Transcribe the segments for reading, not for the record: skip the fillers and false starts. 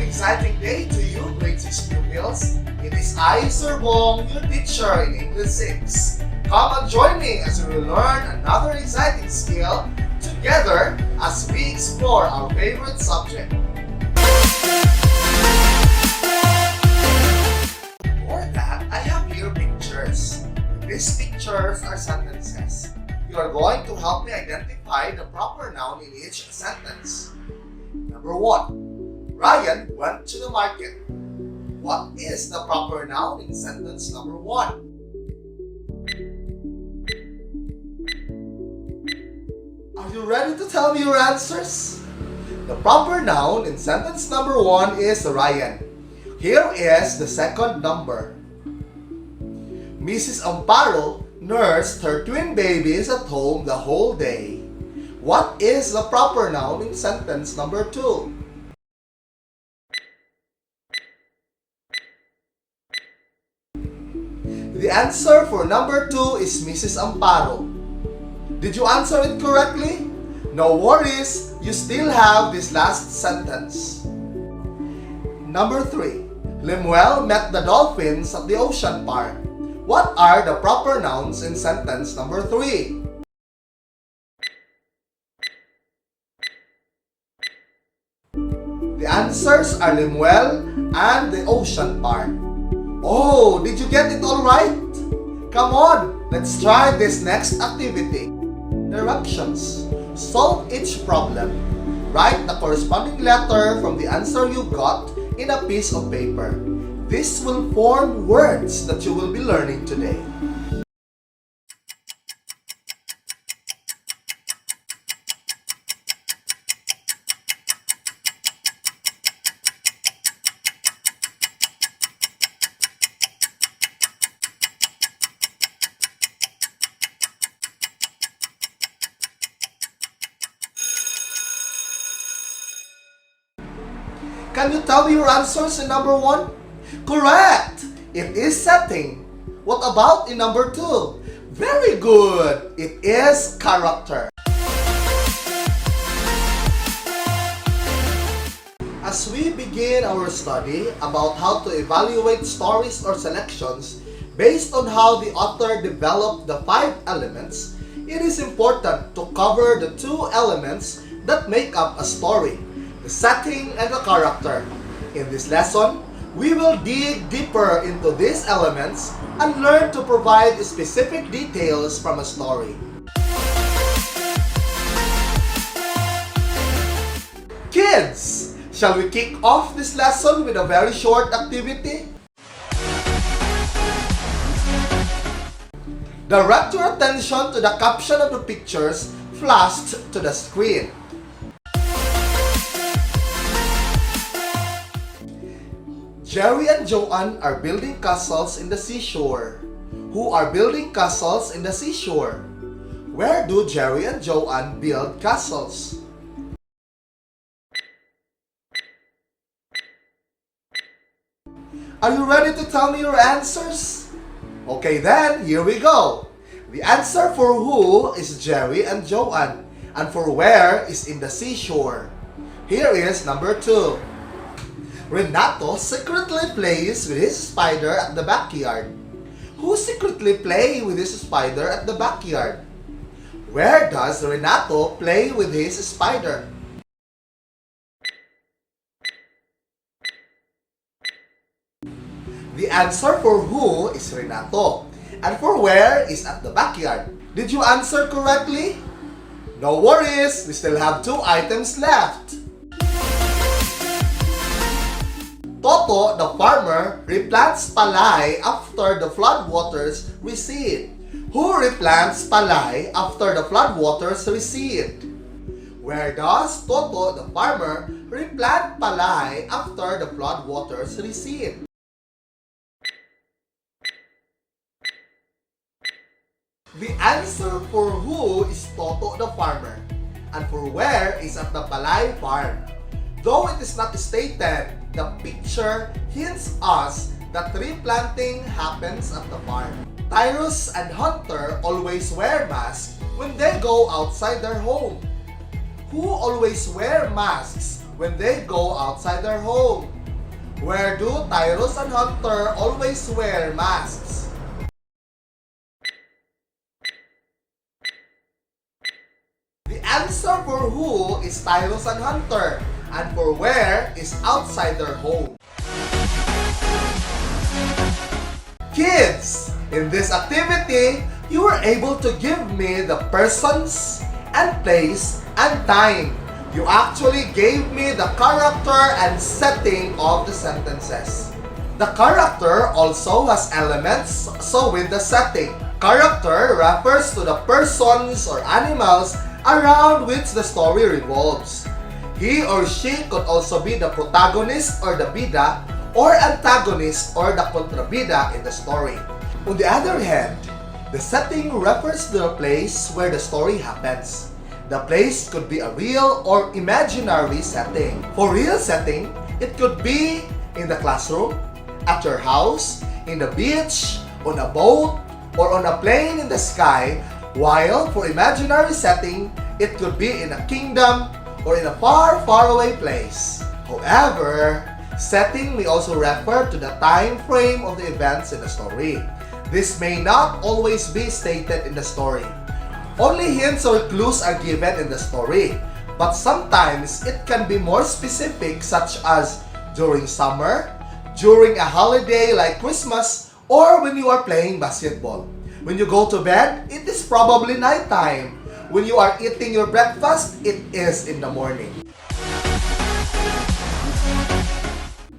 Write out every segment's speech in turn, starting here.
exciting day to you, grade 6 pupils. It is I, Sir Bong, your teacher in English 6. Come and join me as we will learn another exciting skill together as we explore our favorite subject. For that, I have here pictures. These pictures are sentences. You are going to help me identify the proper noun in each sentence. Number 1. Ryan went to the market. What is the proper noun in sentence number 1? Are you ready to tell me your answers? The proper noun in sentence number 1 is Ryan. Here is the second number. Mrs. Amparo nursed her twin babies at home the whole day. What is the proper noun in sentence number 2? The answer for number 2 is Mrs. Amparo. Did you answer it correctly? No worries, you still have this last sentence. Number 3. Lemuel met the dolphins at the ocean park. What are the proper nouns in sentence number 3? The answers are Lemuel and the ocean park. Oh, did you get it all right? Come on, let's try this next activity. Directions. Solve each problem. Write the corresponding letter from the answer you got in a piece of paper. This will form words that you will be learning today. Can you tell me your answers in number 1? Correct! It is setting. What about in number 2? Very good! It is character. As we begin our study about how to evaluate stories or selections based on how the author developed the 5 elements, it is important to cover the 2 elements that make up a story. The setting and the character. In this lesson, we will dig deeper into these elements and learn to provide specific details from a story. Kids, shall we kick off this lesson with a very short activity? Direct your attention to the caption of the pictures flashed to the screen. Jerry and Joanne are building castles in the seashore. Who are building castles in the seashore? Where do Jerry and Joanne build castles? Are you ready to tell me your answers? Okay then, here we go. The answer for who is Jerry and Joanne, and for where is in the seashore. Here is number 2. Renato secretly plays with his spider at the backyard. Who secretly plays with his spider at the backyard? Where does Renato play with his spider? The answer for who is Renato, and for where is at the backyard. Did you answer correctly? No worries, we still have 2 items left. Toto, the farmer, replants palay after the floodwaters recede. Who replants palay after the floodwaters recede? Where does Toto, the farmer, replant palay after the floodwaters recede? The answer for who is Toto, the farmer, and for where is at the palay farm. Though it is not stated, the picture hints us that tree planting happens at the farm. Tyrus and Hunter always wear masks when they go outside their home. Who always wear masks when they go outside their home? Where do Tyrus and Hunter always wear masks? The answer for who is Tyrus and Hunter, and for where is outside their home. Kids, in this activity, you were able to give me the persons and place and time. You actually gave me the character and setting of the sentences. The character also has elements, so with the setting. Character refers to the persons or animals around which the story revolves. He or she could also be the protagonist or the bida, or antagonist or the kontrabida in the story. On the other hand, the setting refers to the place where the story happens. The place could be a real or imaginary setting. For real setting, it could be in the classroom, at your house, in the beach, on a boat, or on a plane in the sky, while for imaginary setting, it could be in a kingdom or in a far, far away place. However, setting may also refer to the time frame of the events in the story. This may not always be stated in the story. Only hints or clues are given in the story, but sometimes it can be more specific, such as during summer, during a holiday like Christmas, or when you are playing basketball. When you go to bed, it is probably nighttime. When you are eating your breakfast, it is in the morning.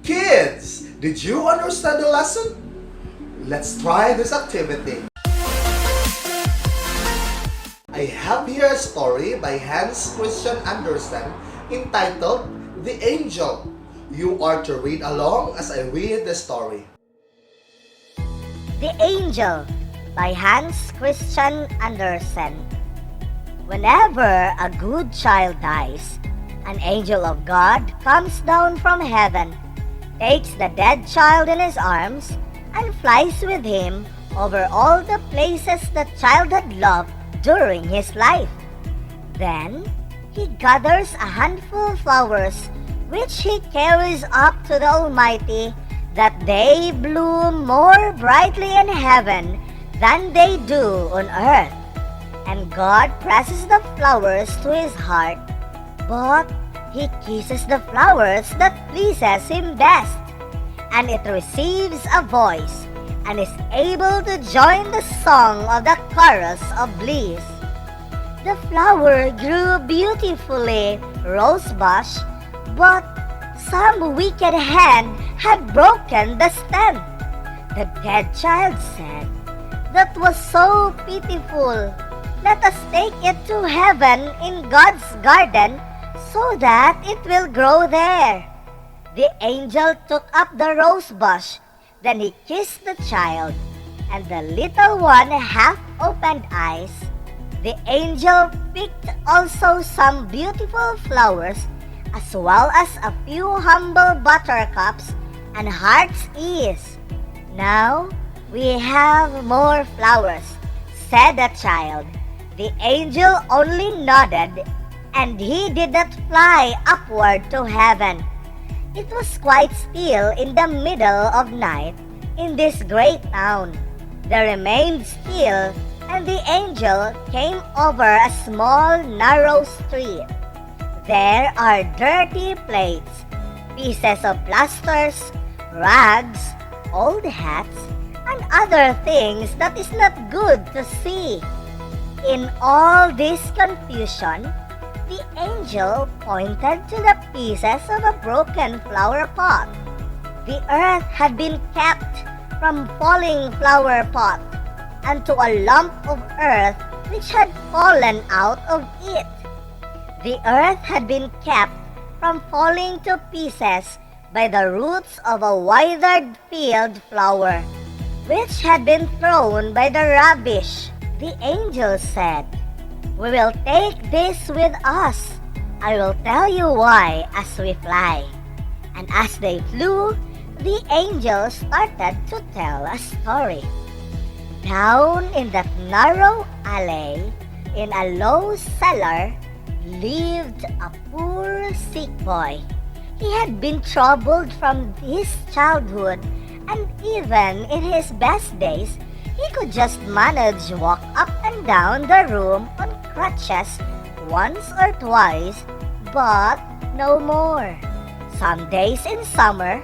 Kids, did you understand the lesson? Let's try this activity. I have here a story by Hans Christian Andersen entitled The Angel. You are to read along as I read the story. The Angel by Hans Christian Andersen. Whenever a good child dies, an angel of God comes down from heaven, takes the dead child in his arms, and flies with him over all the places the child had loved during his life. Then he gathers a handful of flowers which he carries up to the Almighty, that they bloom more brightly in heaven than they do on earth. And God presses the flowers to his heart, but he kisses the flowers that pleases him best, and it receives a voice and is able to join the song of the chorus of bliss. The flower grew beautifully, rosebush, but some wicked hand had broken the stem. The dead child said, "That was so pitiful. Let us take it to heaven in God's garden so that it will grow there." The angel took up the rosebush. Then he kissed the child, and the little one half-opened eyes. The angel picked also some beautiful flowers, as well as a few humble buttercups and heart's ease. "Now we have more flowers," said the child. The angel only nodded, and he did not fly upward to heaven. It was quite still in the middle of night in this great town. They remained still, and the angel came over a small, narrow street. There are dirty plates, pieces of plasters, rags, old hats, and other things that is not good to see. In all this confusion, the angel pointed to the pieces of a broken flower pot. The earth had been kept from falling flower pot, and to a lump of earth which had fallen out of it. The earth had been kept from falling to pieces by the roots of a withered field flower, which had been thrown by the rubbish. The angel said, "We will take this with us. I will tell you why as we fly." And as they flew, the angel started to tell a story. Down in that narrow alley, in a low cellar, lived a poor sick boy. He had been troubled from his childhood, and even in his best days, he could just manage walk up and down the room on crutches once or twice, but no more. Some days in summer,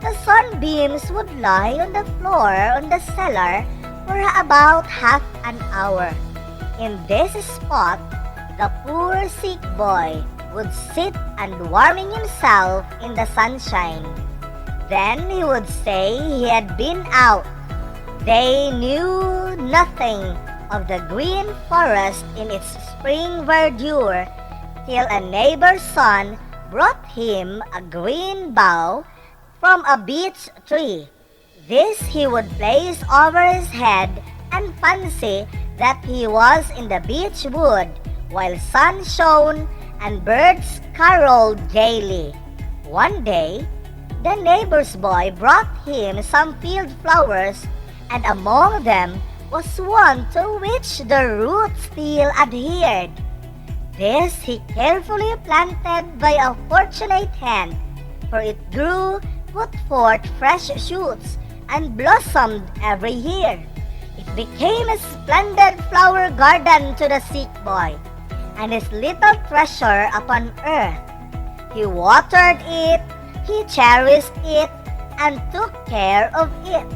the sunbeams would lie on the floor on the cellar for about half an hour. In this spot, the poor sick boy would sit and warming himself in the sunshine. Then he would say he had been out. They knew nothing of the green forest in its spring verdure till a neighbor's son brought him a green bough from a beech tree. This he would place over his head and fancy that he was in the beech wood while sun shone and birds caroled gaily. One day, the neighbor's boy brought him some field flowers, and among them was one to which the roots still adhered. This he carefully planted by a fortunate hand, for it grew, put forth fresh shoots, and blossomed every year. It became a splendid flower garden to the sick boy, and his little treasure upon earth. He watered it, he cherished it, and took care of it.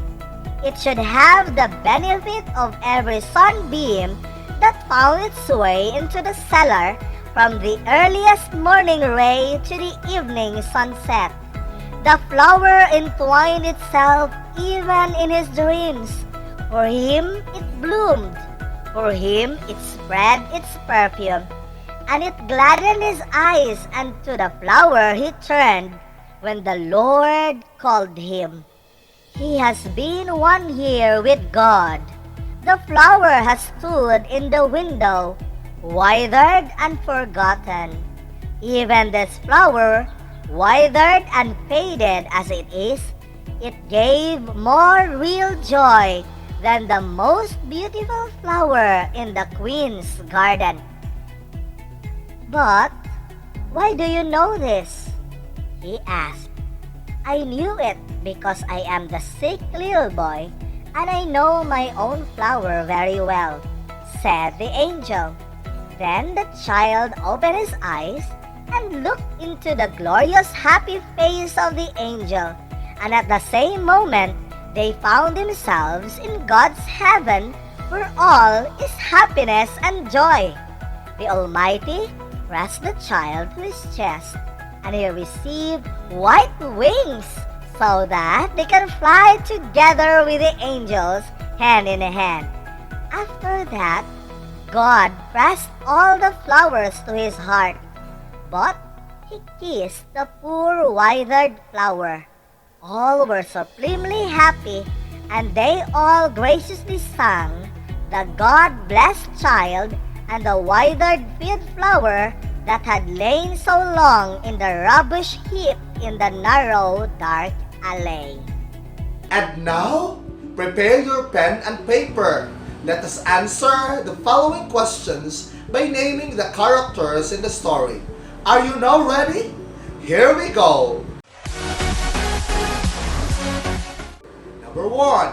It should have the benefit of every sunbeam that found its way into the cellar from the earliest morning ray to the evening sunset. The flower entwined itself even in his dreams. For him it bloomed. For him it spread its perfume. And it gladdened his eyes, and to the flower he turned when the Lord called him. He has been 1 year with God. The flower has stood in the window, withered and forgotten. Even this flower, withered and faded as it is, it gave more real joy than the most beautiful flower in the Queen's garden. But why do you know this? He asked. I knew it because I am the sick little boy, and I know my own flower very well, said the angel. Then the child opened his eyes and looked into the glorious happy face of the angel, and at the same moment they found themselves in God's heaven where all is happiness and joy. The Almighty pressed the child to his chest, and he received white wings so that they can fly together with the angels hand in hand. After that, God pressed all the flowers to his heart, but he kissed the poor withered flower. All were supremely happy, and they all graciously sang the God-blessed child and the withered field flower that had lain so long in the rubbish heap in the narrow, dark alley. And now, prepare your pen and paper. Let us answer the following questions by naming the characters in the story. Are you now ready? Here we go! Number 1.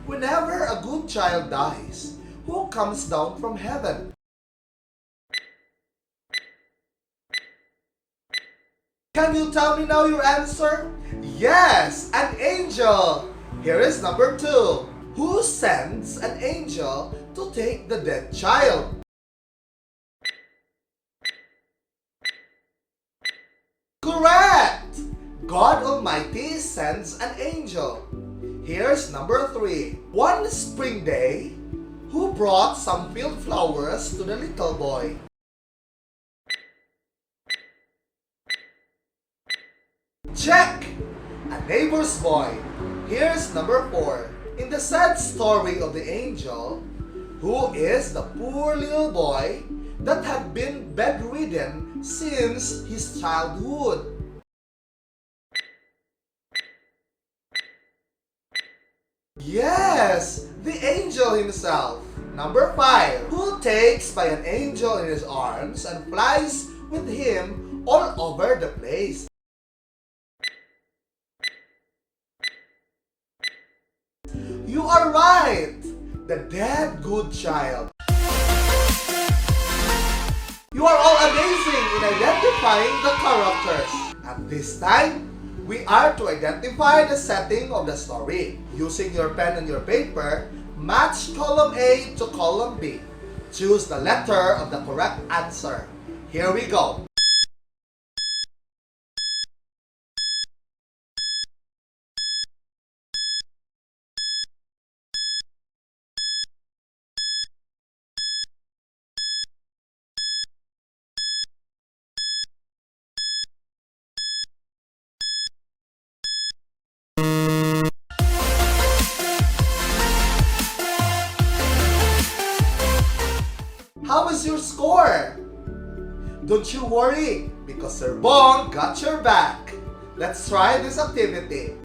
Whenever a good child dies, who comes down from heaven? Can you tell me now your answer? Yes, an angel! Here is number 2. Who sends an angel to take the dead child? Correct! God Almighty sends an angel. Here's number 3. One spring day, who brought some field flowers to the little boy? Check! A neighbor's boy. Here's number 4. In the sad story of the angel, who is the poor little boy that had been bedridden since his childhood? Yes, the angel himself. Number 5. Who takes by an angel in his arms and flies with him all over the place? You are right! The dead good child. You are all amazing in identifying the characters. At this time, we are to identify the setting of the story. Using your pen and your paper, match column A to column B. Choose the letter of the correct answer. Here we go. How is your score? Don't you worry, because Sir Bong got your back. Let's try this activity.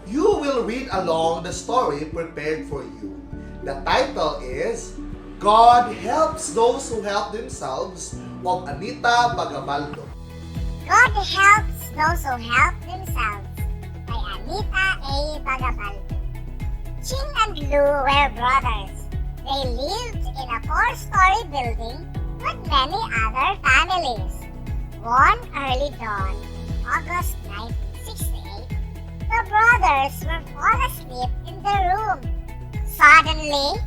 You will read along the story prepared for you. The title is God Helps Those Who Help Themselves of Anita Bagabaldo. God Helps Those Who Help Themselves by Anita A. Bagabaldo. Ching and Lu were brothers. They lived in a 4-story building with many other families. One early dawn, August 1968, the brothers were fall asleep in their room. Suddenly,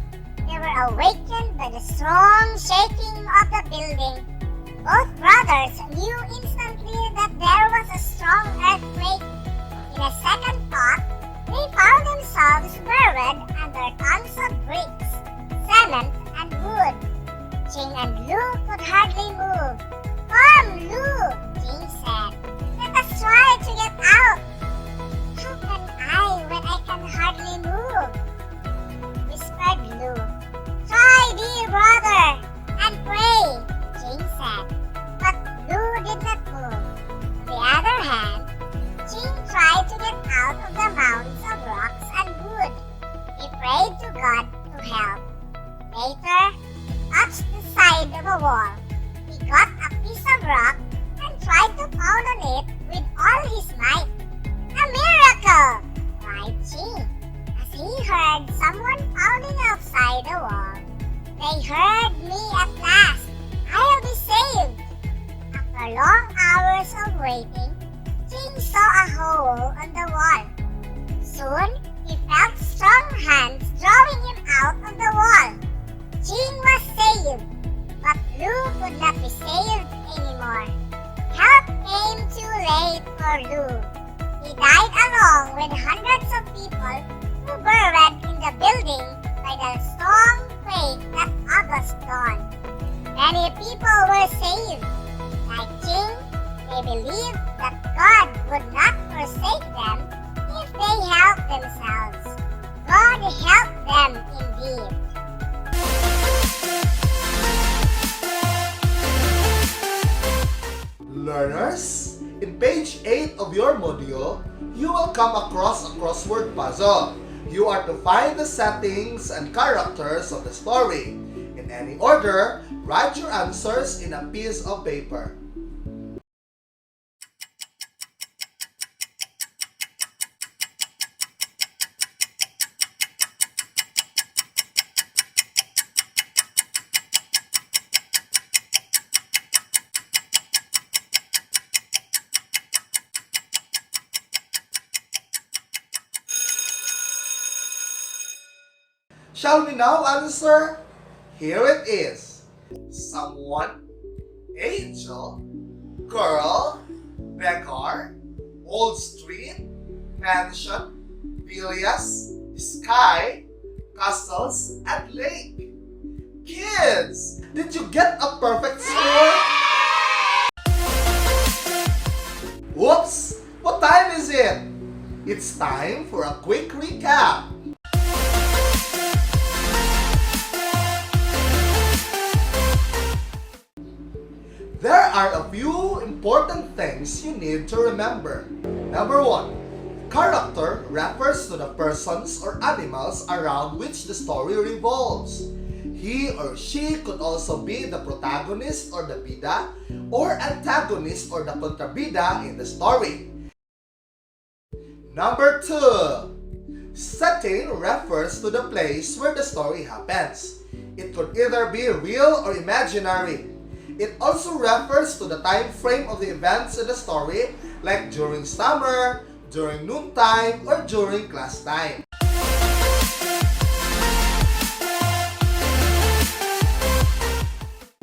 they were awakened by the strong shaking of the building. Both brothers knew instantly that there was a strong earthquake. In a second thought, they found themselves buried under tons of bricks, cement, and wood. Ching and Lu could hardly move. "Come, Lu," Ching said. "Let us try to get out." "How can I when I can hardly move?" whispered Lu. "Try, dear brother, and pray," Ching said. But Lu did not move. On the other hand, Ching tried to get out of the mounds of rocks and wood. He prayed to God to help. Later, he touched the side of a wall. He got a piece of rock and tried to pound on it with all his might. "A miracle!" cried Ching as he heard someone pounding outside the wall. "They heard me at last. I'll be saved." After long hours of waiting, Ching saw a hole on the wall. Soon, he felt strong hands drawing him out of the wall. Ching was saved, but Lu could not be saved anymore. Help came too late for Lu. He died along with hundreds of people who buried in the building by the strong quake that August dawn. Many people were saved. Like Ching, they believed that God would not forsake them if they helped themselves. God helped them indeed. Learners, in page 8 of your module, you will come across a crossword puzzle. You are to find the settings and characters of the story. In any order, write your answers in a piece of paper. Shall we now answer? Here it is. Someone, angel, girl, beggar, old street, mansion, villas, sky, castles, and lake. Kids, did you get a perfect score? Whoops! What time is it? It's time for a quick recap. There are a few important things you need to remember. Number 1, Character refers to the persons or animals around which the story revolves. He or she could also be the protagonist or the bida, or antagonist or the kontrabida in the story. Number 2. Setting refers to the place where the story happens. It could either be real or imaginary. It also refers to the time frame of the events in the story, like during summer, during noontime, or during class time.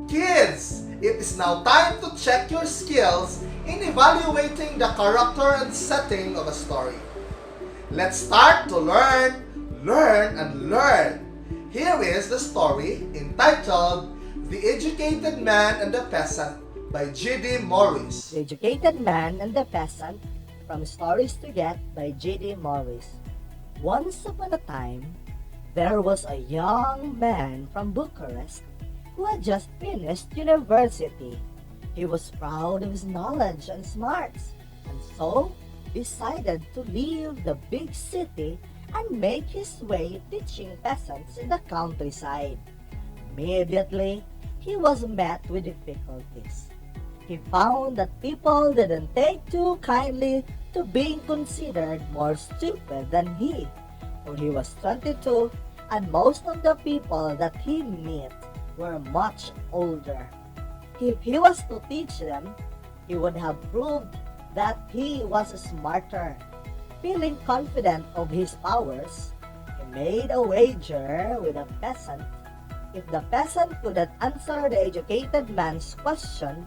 Kids, it is now time to check your skills in evaluating the character and setting of a story. Let's start to learn, and learn. Here is the story entitled The Educated Man and the Peasant by G.D. Morris. The Educated Man and the Peasant from Stories to Get by G.D. Morris. Once upon a time, there was a young man from Bucharest who had just finished university. He was proud of his knowledge and smarts, and so decided to leave the big city and make his way teaching peasants in the countryside. Immediately, he was met with difficulties. He found that people didn't take too kindly to being considered more stupid than he, for he was 22 and most of the people that he met were much older. If he was to teach them, he would have proved that he was smarter. Feeling confident of his powers, he made a wager with a peasant. If the peasant couldn't answer the educated man's question,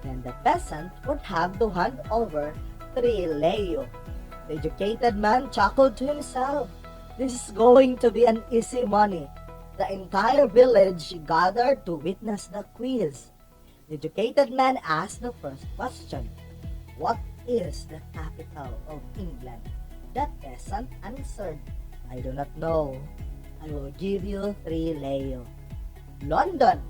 then the peasant would have to hand over 3 leo. The educated man chuckled to himself. This is going to be an easy money. The entire village gathered to witness the quiz. The educated man asked the first question. What is the capital of England? The peasant answered, I do not know. I will give you 3 leo. London.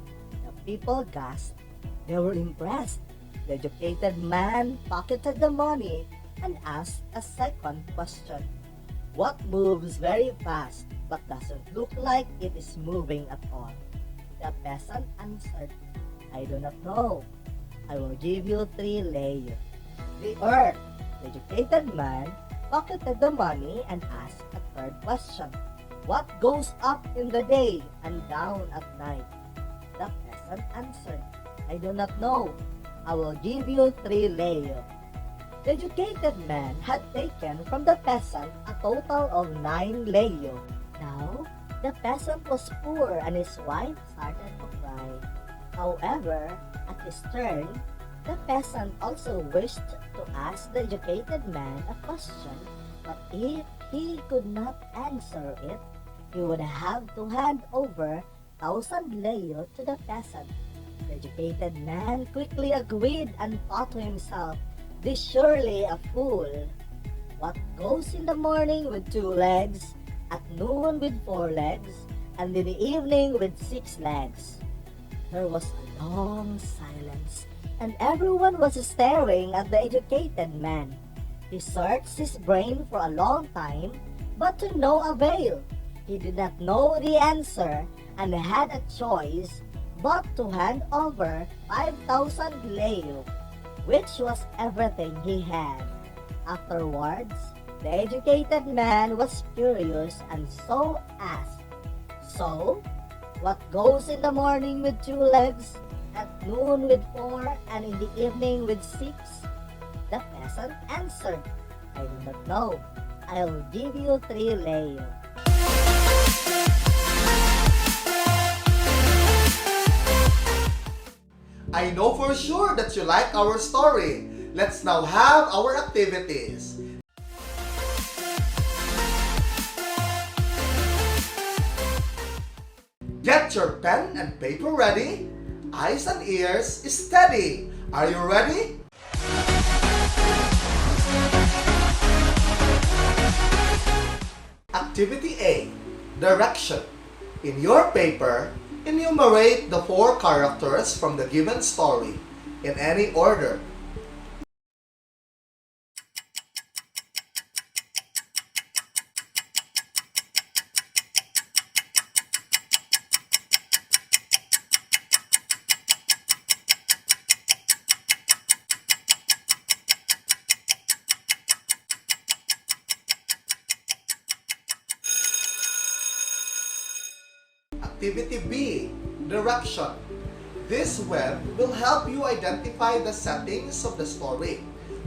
The people gasped. They were impressed. The educated man pocketed the money and asked a second question. What moves very fast but doesn't look like it is moving at all? The peasant answered, I do not know. I will give you 3 leo. The earth. The educated man pocketed the money and asked a third question. What goes up in the day and down at night? The peasant answered, I do not know. I will give you 3 leo. The educated man had taken from the peasant a total of 9 leo. Now, the peasant was poor and his wife started to cry. However, at his turn, the peasant also wished to ask the educated man a question, but if he could not answer it, he would have to hand over 1,000 leo to the peasant. The educated man quickly agreed and thought to himself, this surely a fool. What goes in the morning with 2 legs, at noon with 4 legs, and in the evening with 6 legs? There was a long silence, and everyone was staring at the educated man. He searched his brain for a long time, but to no avail. He did not know the answer and had a choice but to hand over 5,000 leo, which was everything he had. Afterwards, the educated man was curious and so asked, So, what goes in the morning with 2 legs, at noon with 4, and in the evening with 6? The peasant answered, I do not know. I will give you 3 leo. I know for sure that you like our story. Let's now have our activities. Get your pen and paper ready. Eyes and ears steady. Are you ready? Activity A. Direction. In your paper, enumerate the 4 characters from the given story in any order. Activity B, direction. This web will help you identify the settings of the story.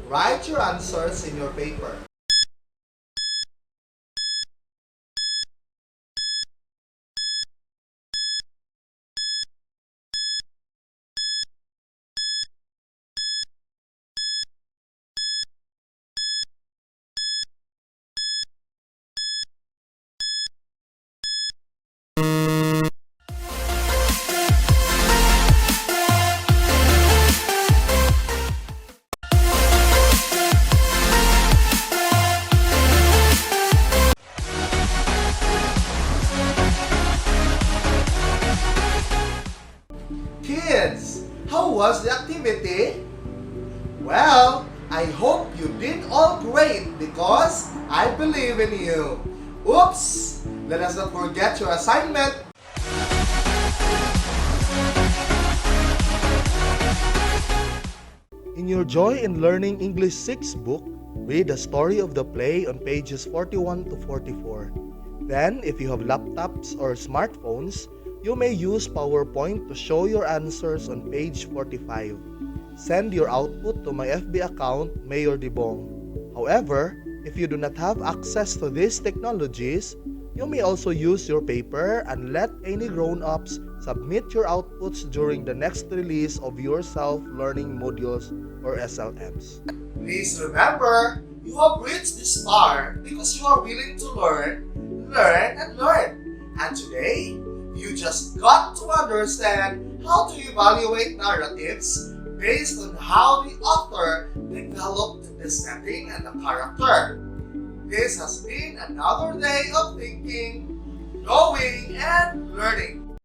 Write your answers in your paper. Kids, how was the activity? Well, I hope you did all great because I believe in you. Oops! Let us not forget your assignment. In your Joy in Learning English 6 book, read the story of the play on pages 41 to 44. Then, if you have laptops or smartphones, you may use PowerPoint to show your answers on page 45. Send your output to my FB account, Mayor Dibong. However, if you do not have access to these technologies, you may also use your paper and let any grown-ups submit your outputs during the next release of your self-learning modules or SLMs. Please remember, you have reached this far because you are willing to learn, and learn. And today, you just got to understand how to evaluate narratives based on how the author developed the setting and the character. This has been another day of thinking, knowing, and learning.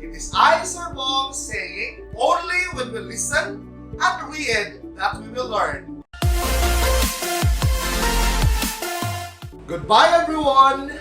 It is I, Sir Bong, saying, only when we listen and read that we will learn. Goodbye, everyone!